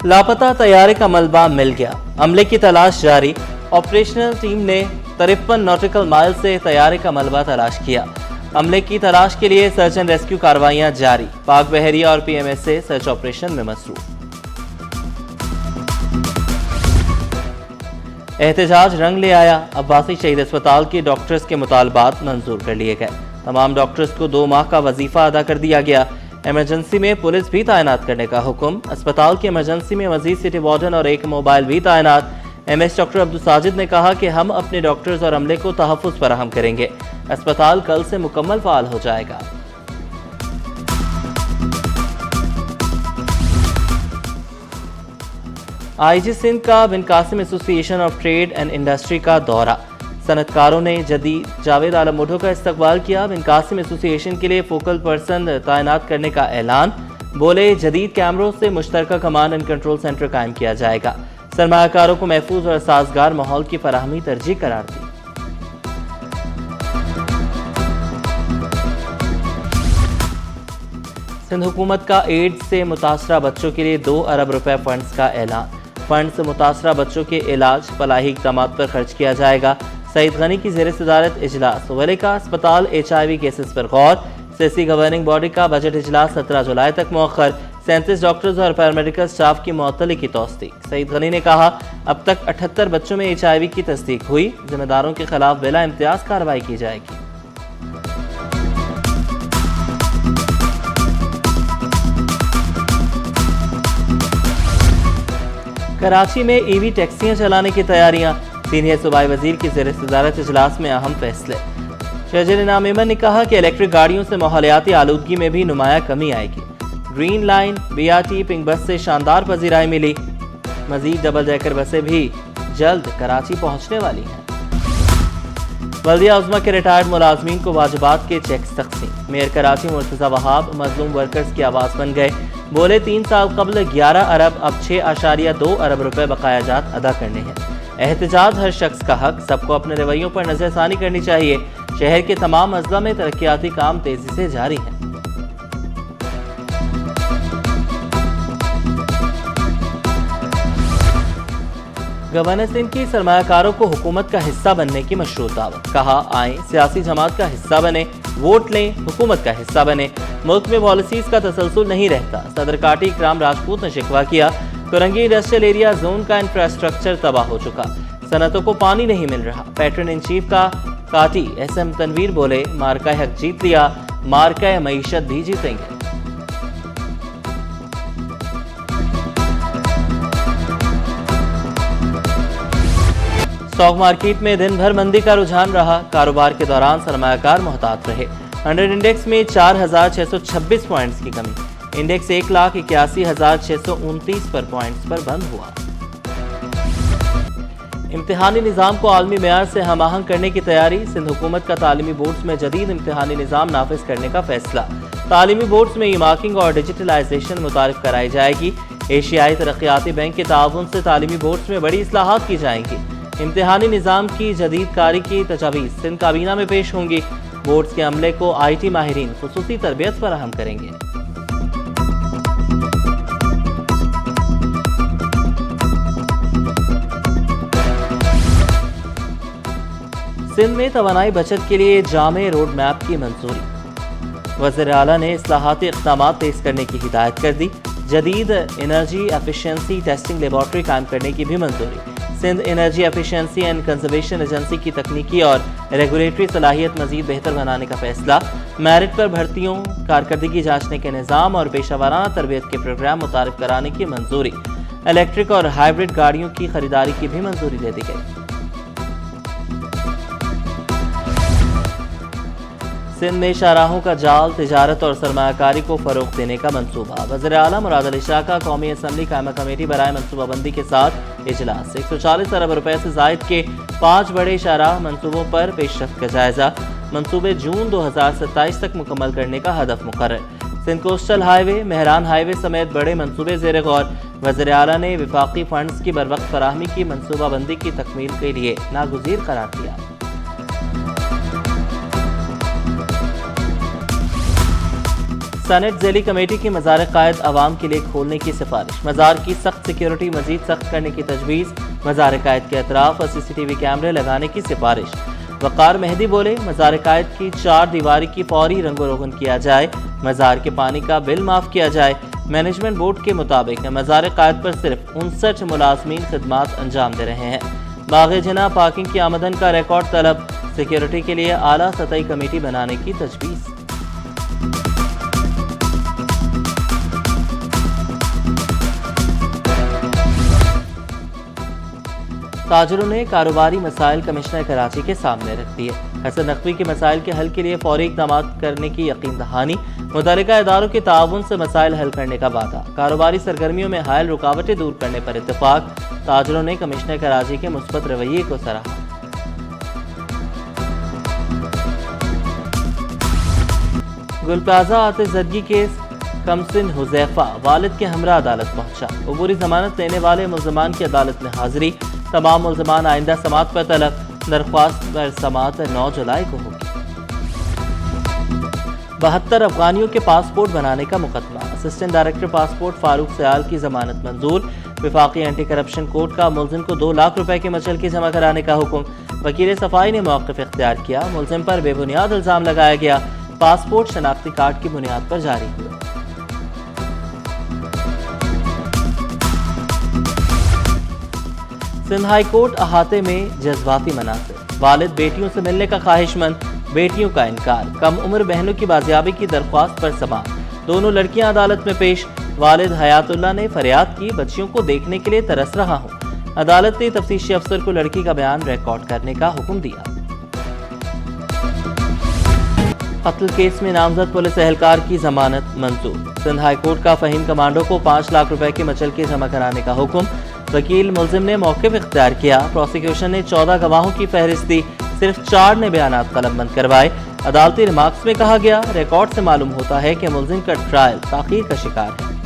लापता तैयारे का मलबा मिल गया, अमले की तलाश जारी। ऑपरेशनल टीम ने 53 नॉटिकल माइल से तैयारे का मलबा तलाश किया। अमले की तलाश के लिए सर्च एंड रेस्क्यू कार्रवाइयां जारी। पाक बहरिया और PMS से सर्च ऑपरेशन में मसरूफ। एहतजाज रंग ले आया, अब्बासी शहीद अस्पताल के डॉक्टर्स के मुतालबात मंजूर कर लिए गए। तमाम डॉक्टर्स को 2 माह का वजीफा अदा कर दिया गया। इमरजेंसी में पुलिस भी तैनात करने का हुक्म। अस्पताल की इमरजेंसी में मजीद सिटी वार्डन और एक मोबाइल भी तैनात। MS डॉक्टर अब्दुल साजिद ने कहा कि हम अपने डॉक्टर्स और अमले को तहफ़्फ़ुज़ फराहम करेंगे। अस्पताल कल से मुकम्मल फ़ाल हो जाएगा। IG सिंध का Bin Qasim association of trade and industry का दौरा। सनतकारों ने जदीद जावेद आलम मुठो का इस्तकबाल किया। बिन कासिम एसोसिएशन के लिए फोकल पर्सन तैनात करने का ऐलान। बोले जदीद कैमरों से मुश्तरका कमांड एंड कंट्रोल सेंटर कायम किया जाएगा। सरमायाकारों को महफूज और साजगार माहौल की फराहमी तरजीह करार दी। सिंध हुकूमत का एड्स से मुतासरा बच्चों के लिए 2 अरब रुपए फंड्स का ऐलान। फंड्स मुतासरा बच्चों के इलाज फलाही इक़दामात पर खर्च किया जाएगा। सईद गनी की ज़ेर सदारत इजलास। वली का अस्पताल HIV केसेस पर गौर। सियासी गवर्निंग बॉडी का बजट इजलास 17 जुलाई तक मौखर। 37 डॉक्टर्स और पैरामेडिकल स्टाफ की मुअत्तली की तौसीक। सईद गनी ने कहा अब तक 78 बच्चों में HIV की तस्दीक हुई। जिम्मेदारों के खिलाफ बिला इम्तियाज कार्रवाई की जाएगी। कराची में EV टैक्सियां चलाने की तैयारियां। सीनियर सूबाई वजीर की ज़ेर सदारत इजलास में अहम फैसले। शहजर इनाम मेमन ने कहा कि इलेक्ट्रिक गाड़ियों से माहौलियाती आलूदगी में भी नुमाया कमी आएगी। ग्रीन लाइन BRT पिंक बस से शानदार पजीराई मिली। मजीद डबल डेकर बसें भी जल्द कराची पहुंचने वाली हैं। बल्दिया उज़्मा के रिटायर्ड मुलाजमीन को वाजिबात के चेक्स तक़सीम। मेयर कराची मुर्तज़ा वहाब मजलूम वर्कर्स की आवाज़ बन गए। बोले 3 साल कबल 11 अरब अब 6.2 अरब रुपए बकायाजात अदा करने हैं। एहतजाज हर शख्स का हक, सबको अपने रवैयों पर नजरसानी करनी चाहिए। शहर के तमाम अजला में तरक्याती काम तेजी से जारी हैं। गवर्नर सिंध की सरमायाकारों को हुकूमत का हिस्सा बनने की मशरूत दावत। कहा आए सियासी जमात का हिस्सा बने, वोट लें, हुकूमत का हिस्सा बने। मुल्क में पॉलिसीज का तसलसल नहीं रहता। सदर काटी इकराम राजपूत ने शिकवा किया। कुरंगी इंडस्ट्रियल एरिया जोन का इंफ्रास्ट्रक्चर तबाह हो चुका। सनतों को पानी नहीं मिल रहा। पैटर्न इन चीफ का काटी SM तनवीर बोले मार्का हक जीत लिया, मार्का मईशत भी जीतेंगे। स्टॉक मार्केट में दिन भर मंदी का रुझान रहा। कारोबार के दौरान सरमायाकार मोहतात रहे। 100 इंडेक्स में 4,626 पॉइंट्स की कमी। इंडेक्स 1,81,629 पर पॉइंट्स पर बंद हुआ। इम्तिहानी निज़ाम को आलमी मेयार से हम आहंग करने की तैयारी। सिंध हुकूमत का तालीमी बोर्ड्स में जदीद इम्तिहानी निज़ाम नाफिज करने का फैसला। तालीमी बोर्ड्स में ई-मार्किंग और डिजिटलाइजेशन मुतारिफ कराई जाएगी। एशियाई तरक्याती बैंक के ताउन से तालीमी बोर्ड्स में बड़ी इस्लाहात की जाएंगी। इम्तिहानी निज़ाम की जदीद कारी की तजावीज़ सिंध काबीना में पेश होंगी। बोर्ड्स के अमले को IT माहिरीन खुसूसी तरबियत फराहम करेंगे। सिंध में तवानाई बचत के लिए जामे रोड मैप की मंजूरी। वज़ीर आला ने इस्लाहाती इक़दामात तेज करने की हिदायत कर दी। जदीद एनर्जी एफिशिएंसी टेस्टिंग लेबॉर्ट्री कायम करने की भी मंजूरी। Sindh energy efficiency and conservation agency की तकनीकी और रेगुलेटरी सलाहियत मजीद बेहतर बनाने का फैसला। मेरिट पर भर्तियों, कारकर्दगी जांचने के निज़ाम और पेशावराना तरबियत के प्रोग्राम मुतारिफ कराने की मंजूरी। इलेक्ट्रिक और हाइब्रिड गाड़ियों की खरीदारी की भी मंजूरी दे दी गई। सिंध में शाहराहों का जाल, तिजारत और सरमायाकारी को फरोग देने का मंसूबा। वज़ीर आला मुराद अली शाह का कौमी असम्बली कायमा कमेटी बराए मनसूबाबंदी के साथ इजलास। 140 अरब रुपए से जायद के 5 बड़े शाहराह मंसूबों पर पेशरफ्त का जायजा। मंसूबे जून 2027 तक मुकम्मल करने का हदफ मुकर्रर। Sindh coastal highway, Mehran highway समेत बड़े मंसूबे ज़ेर गौर। वज़ीर आला ने विफाकी फंड्स की बरवक्त फराहमी की मनसूबाबंदी की तकमील के लिए नागुज़ीर करार दिया। سینٹ ذیلی کمیٹی کی مزار قائد عوام کے لیے کھولنے کی سفارش، مزار کی سخت سیکیورٹی مزید سخت کرنے کی تجویز، مزار قائد کے اطراف اور CCTV کیمرے لگانے کی سفارش۔ وقار مہدی بولے، مزار قائد کی 4 دیواری کی فوری رنگ و روغن کیا جائے، مزار کے پانی کا بل معاف کیا جائے۔ مینجمنٹ بورڈ کے مطابق مزار قائد پر صرف 59 ملازمین خدمات انجام دے رہے ہیں۔ باغ جناح پارکنگ کی آمدن کا ریکارڈ طلب، سیکیورٹی کے لیے اعلیٰ سطحی کمیٹی بنانے کی تجویز۔ تاجروں نے کاروباری مسائل کمشنر کراچی کے سامنے رکھ دیے۔ حسن نقوی کے مسائل کے حل کے لیے فوری اقدامات کرنے کی یقین دہانی، متعلقہ اداروں کے تعاون سے مسائل حل کرنے کا وعدہ، کاروباری سرگرمیوں میں حائل رکاوٹیں دور کرنے پر اتفاق۔ تاجروں نے کمشنر کراچی کے مثبت رویے کو سراہا۔ گل پلازہ آتش زدگی کیس، کمسن حذیفہ والد کے ہمراہ عدالت پہنچا۔ عبوری ضمانت لینے والے ملزمان کی عدالت میں حاضری، تمام ملزمان آئندہ سماعت پر طلب، درخواست پر سماعت 9 جولائی کو ہوگی۔ 72 افغانیوں کے پاسپورٹ بنانے کا مقدمہ، اسسٹنٹ ڈائریکٹر پاسپورٹ فاروق سیال کی ضمانت منظور۔ وفاقی اینٹی کرپشن کورٹ کا ملزم کو 2 لاکھ روپے کی مچلکی جمع کرانے کا حکم، وکیل صفائی نے موقف اختیار کیا، ملزم پر بے بنیاد الزام لگایا گیا، پاسپورٹ شناختی کارڈ کی بنیاد پر جاری ہوئے۔ سندھ ہائی کورٹ احاطے میں جذباتی مناظر، والد بیٹیوں سے ملنے کا خواہش مند، بیٹیوں کا انکار، کم عمر بہنوں کی بازیابی کی درخواست پر سماعت، دونوں لڑکیاں عدالت میں پیش۔ والد حیات اللہ نے فریاد کی، بچیوں کو دیکھنے کے لیے ترس رہا ہوں۔ عدالت نے تفتیشی افسر کو لڑکی کا بیان ریکارڈ کرنے کا حکم دیا۔ قتل کیس میں نامزد پولیس اہلکار کی ضمانت منظور، سندھ ہائی کورٹ کا فہیم کمانڈو کو 5 لاکھ روپے کی مچلکی جمع کرانے کا حکم، وکیل ملزم نے موقف اختیار کیا، پروسیکیوشن نے 14 گواہوں کی فہرست دی، صرف 4 نے بیانات قلم بند کروائے۔ عدالتی ریمارکس میں کہا گیا، ریکارڈ سے معلوم ہوتا ہے کہ ملزم کا ٹرائل تاخیر کا شکار ہے۔